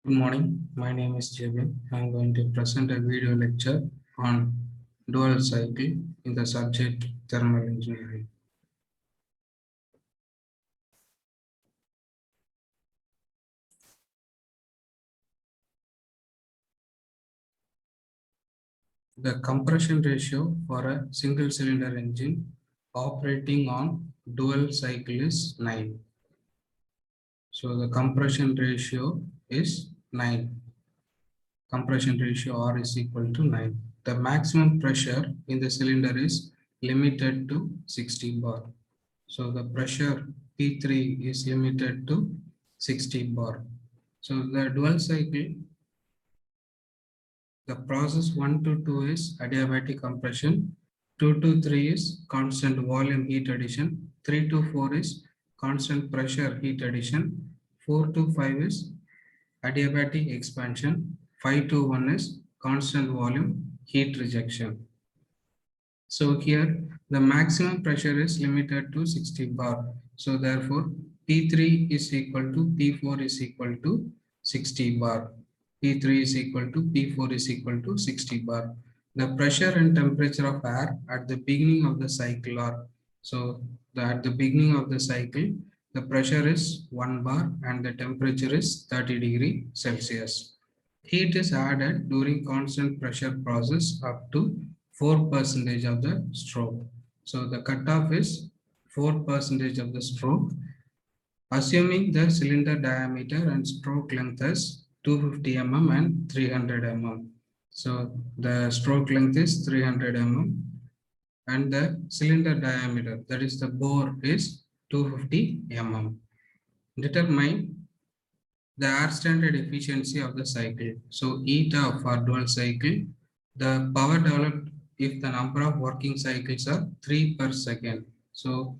Good morning. My name is Jebin. I'm going to present a video lecture on dual cycle in the subject thermal engineering. The compression ratio for a single cylinder engine operating on dual cycle is 9. So the compression ratio is 9. Compression ratio R is equal to 9. The maximum pressure in the cylinder is limited to 60 bar. So the pressure P3 is limited to 60 bar. So the dual cycle, the process 1 to 2 is adiabatic compression, 2 to 3 is constant volume heat addition, 3 to 4 is constant pressure heat addition, 4 to 5 is adiabatic expansion, 5 to 1 is constant volume heat rejection. So here the maximum pressure is limited to 60 bar. So therefore P3 is equal to P4 is equal to 60 bar. P3 is equal to P4 is equal to 60 bar. The pressure and temperature of air at the beginning of the cycle are, so at the beginning of the cycle, the pressure is 1 bar and the temperature is 30 degree Celsius. Heat is added during constant pressure process up to 4% of the stroke. So the cutoff is 4% of the stroke. Assuming the cylinder diameter and stroke length is 250 mm and 300 mm. So the stroke length is 300 mm and the cylinder diameter, that is the bore, is 250 mm. Determine the air standard efficiency of the cycle. So eta for dual cycle, the power developed if the number of working cycles are 3 per second. So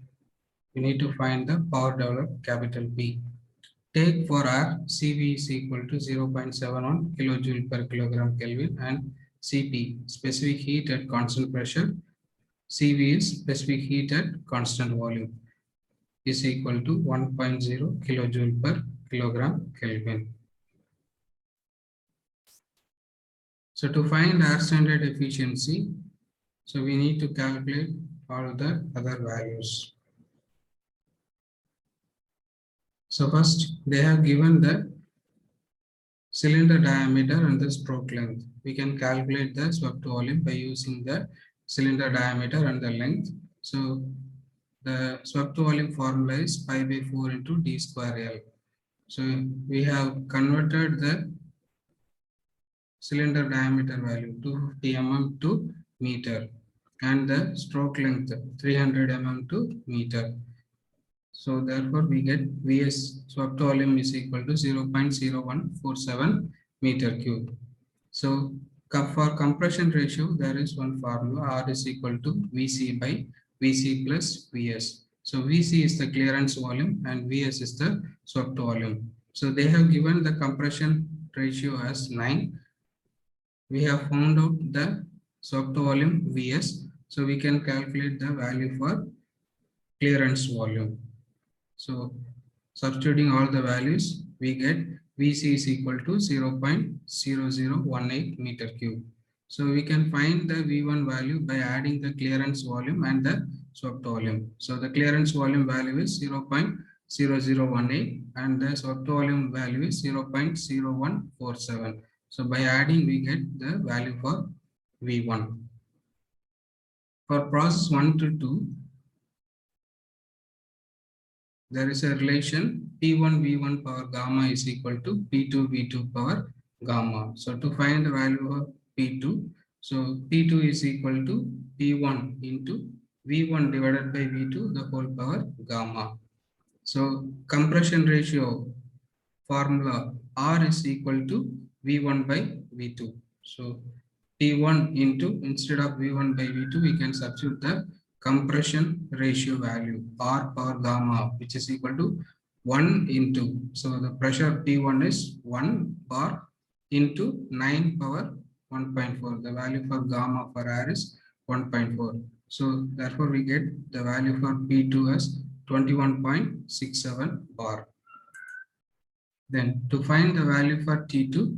we need to find the power developed, capital P. Take for air, Cv is equal to 0.71 kilojoule per kilogram Kelvin and Cp, specific heat at constant pressure. Cv is specific heat at constant volume, is equal to 1.0 kilojoule per kilogram Kelvin. So to find air standard efficiency, so we need to calculate all the other values. So first they have given the cylinder diameter and the stroke length. We can calculate the swept volume by using the cylinder diameter and the length. So the swept volume formula is pi by 4 into d square L. So we have converted the cylinder diameter value 250 mm to meter and the stroke length 300 mm to meter. So therefore we get Vs swept volume is equal to 0.0147 meter cube. So for compression ratio, there is one formula, R is equal to Vc by Vc plus Vs. So Vc is the clearance volume and Vs is the swept volume. So they have given the compression ratio as 9. We have found out the swept volume Vs. So we can calculate the value for clearance volume. So substituting all the values, we get Vc is equal to 0.0018 meter cube. So we can find the V1 value by adding the clearance volume and the swept volume. So the clearance volume value is 0.0018 and the swept volume value is 0.0147. So by adding, we get the value for V1. For process 1 to 2, there is a relation P1 V1 power gamma is equal to P2 V2 power gamma. So to find the value of P2, so P2 is equal to P1 into V1 divided by V2 the whole power gamma. So compression ratio formula R is equal to V1 by V2. So P1 into, instead of V1 by V2, we can substitute the compression ratio value R power gamma, which is equal to 1 into, so the pressure P1 is 1 bar into 9 power 1.4. The value for gamma for air is 1.4. So therefore we get the value for P2 as 21.67 bar. Then to find the value for T2,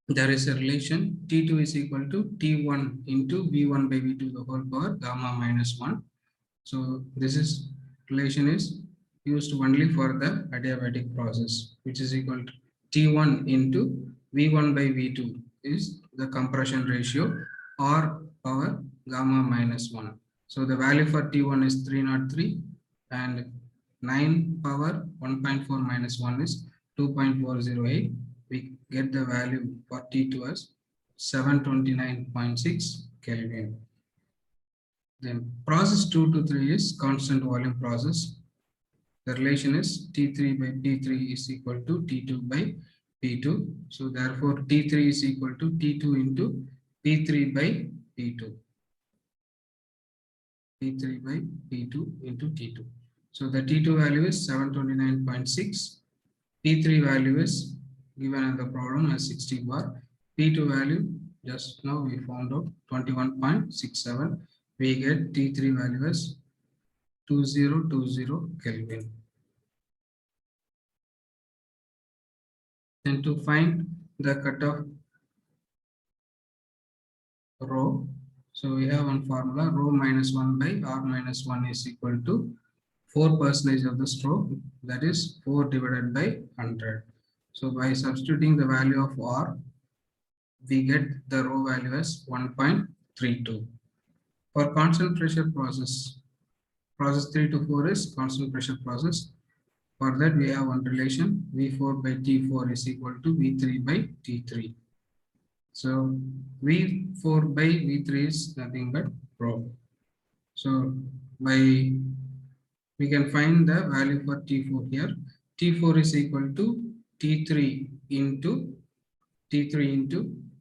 there is a relation T2 is equal to T1 into V1 by V2 the whole power gamma minus 1. So this is relation is used only for the adiabatic process, which is equal to T1 into V1 by V2 is the compression ratio or power gamma minus 1. So the value for T1 is 303 and 9 power 1.4 minus 1 is 2.408. We get the value for T2 as 729.6 Kelvin. Then process 2 to 3 is constant volume process. The relation is T3 by P3 is equal to T2 by P2. So therefore T3 is equal to T2 into P3 by P2. P3 by P2 into T2. So the T2 value is 729.6. P3 value is given in the problem as 60 bar. P2 value just now we found out 21.67. We get T3 value as 2020 Kelvin. Then to find the cutoff rho, so we have one formula, rho minus 1 by r minus 1 is equal to 4% of the stroke, that is 4 divided by 100. So by substituting the value of r, we get the rho value as 1.32. For constant pressure process, process 3 to 4 is constant pressure process. For that we have one relation, V4 by T4 is equal to V3 by T3. So V4 by V3 is nothing but rho. So we can find the value for T4 here. T4 is equal to T3 into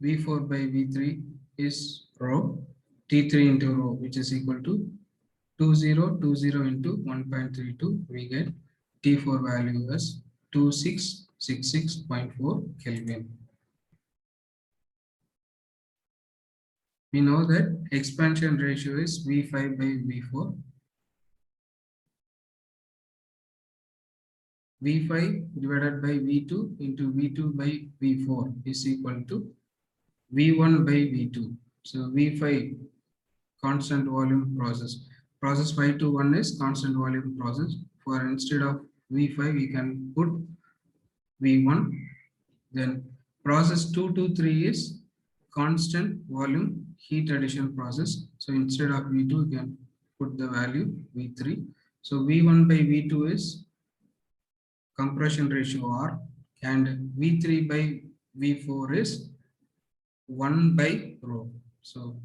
V4 by V3 is rho. T3 into rho, which is equal to 2020 into 1.32. We get T4 value as 2666.4 Kelvin. We know that expansion ratio is V5 by V4. V5 divided by V2 into V2 by V4 is equal to V1 by V2. So V5 constant volume process. Process 5 to 1 is constant volume process. For instead of V5 we can put V1. Then process 2 to 3 is constant volume heat addition process. So instead of V2 we can put the value V3. So V1 by V2 is compression ratio R and V3 by V4 is 1 by rho. So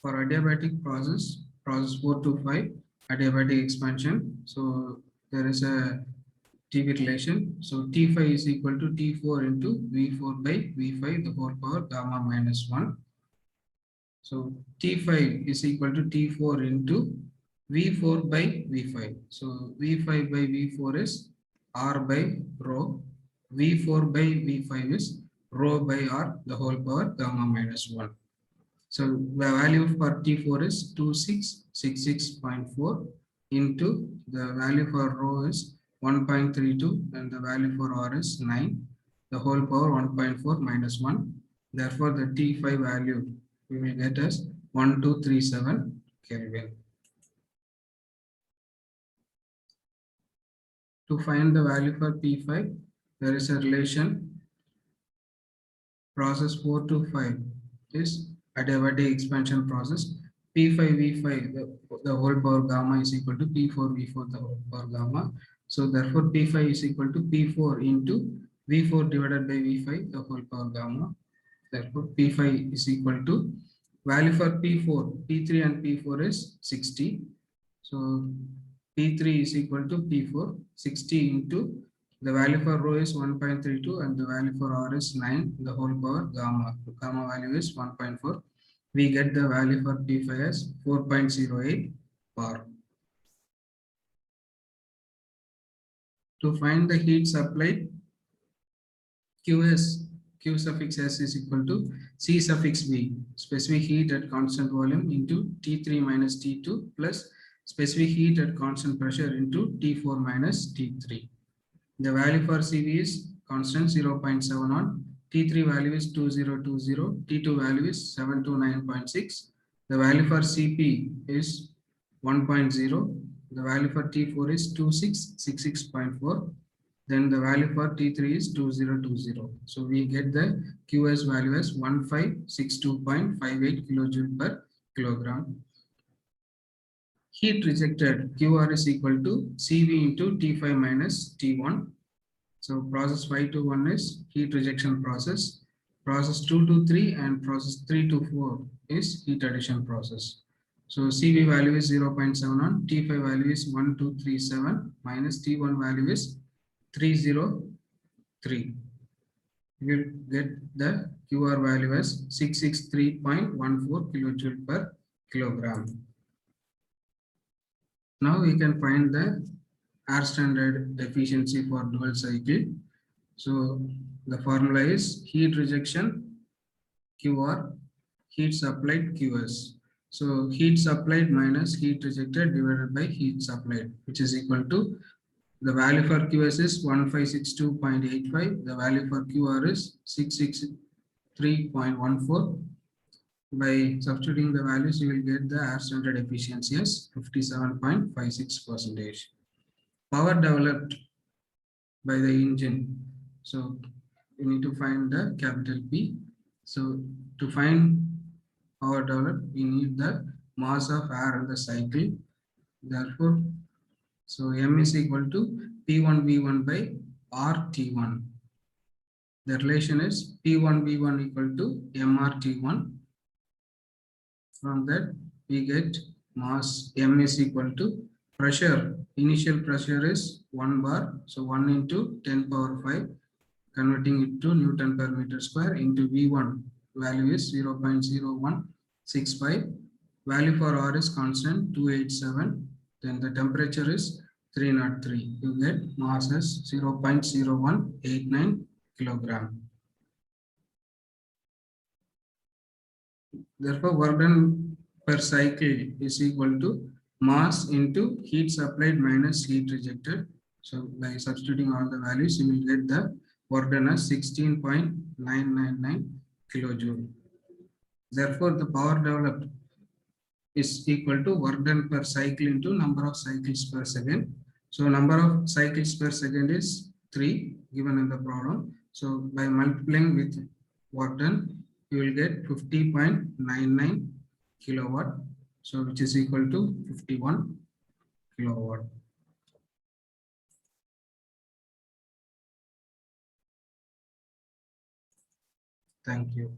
for adiabatic process, process 4 to 5, adiabatic expansion. So there is a TV relation. So T5 is equal to T4 into V4 by V5 the whole power gamma minus 1. So T5 is equal to T4 into V4 by V5. So V5 by V4 is R by rho. V4 by V5 is rho by R the whole power gamma minus 1. So the value for T4 is 2666.4 into the value for rho is 1.32 and the value for R is 9. The whole power 1.4 minus 1. Therefore, the T5 value we will get as 1237 Kelvin. To find the value for P5, there is a relation. Process 4 to 5 is adiabatic expansion process. P5 V5 the whole power gamma is equal to P4 V4 the whole power gamma. So therefore P5 is equal to P4 into V4 divided by V5 the whole power gamma. Therefore P5 is equal to value for P4, P3 and P4 is 60. So P3 is equal to P4, 60 into the value for rho is 1.32 and the value for R is 9, the whole power gamma. The gamma value is 1.4. We get the value for P5 as 4.08 bar. To find the heat supplied, QS, Q suffix S is equal to C suffix V, specific heat at constant volume into T3 minus T2 plus specific heat at constant pressure into T4 minus T3. The value for CV is constant 0.71, T3 value is 2020, T2 value is 729.6. The value for CP is 1.0. The value for T4 is 2666.4. Then the value for T3 is 2020. So we get the QS value as 1562.58 kilojoule per kilogram. Heat rejected QR is equal to CV into T5 minus T1. So process 521 is heat rejection process. Process 223 and process 324 is heat addition process. So CV value is 0.71, T5 value is 1237 minus T1 value is 303. We will get the QR value as 663.14 kilojoule per kilogram. Now we can find the air standard efficiency for dual cycle. So the formula is heat rejection QR, heat supplied QS. So heat supplied minus heat rejected divided by heat supplied, which is equal to the value for QS is 1562.85. The value for QR is 663.14. By substituting the values, you will get the air standard efficiency as 57.56%. Power developed by the engine. So you need to find the capital P. So to find power developed, we need the mass of air in the cycle. Therefore, so M is equal to P1V1 by RT1. The relation is P1V1 equal to MRT1. From that, we get mass M is equal to pressure. Initial pressure is 1 bar. So 1 into 10 power 5, converting it to Newton per meter square into V1. Value is 0.0165. Value for R is constant 287. Then the temperature is 303. You get mass as 0.0189 kilogram. Therefore, work done per cycle is equal to mass into heat supplied minus heat rejected. So by substituting all the values, you will get the work done as 16.999 kilojoule. Therefore, the power developed is equal to work done per cycle into number of cycles per second. So number of cycles per second is 3 given in the problem. So by multiplying with work done, you will get 50.99 kilowatt. So which is equal to 51 kilowatt. Thank you.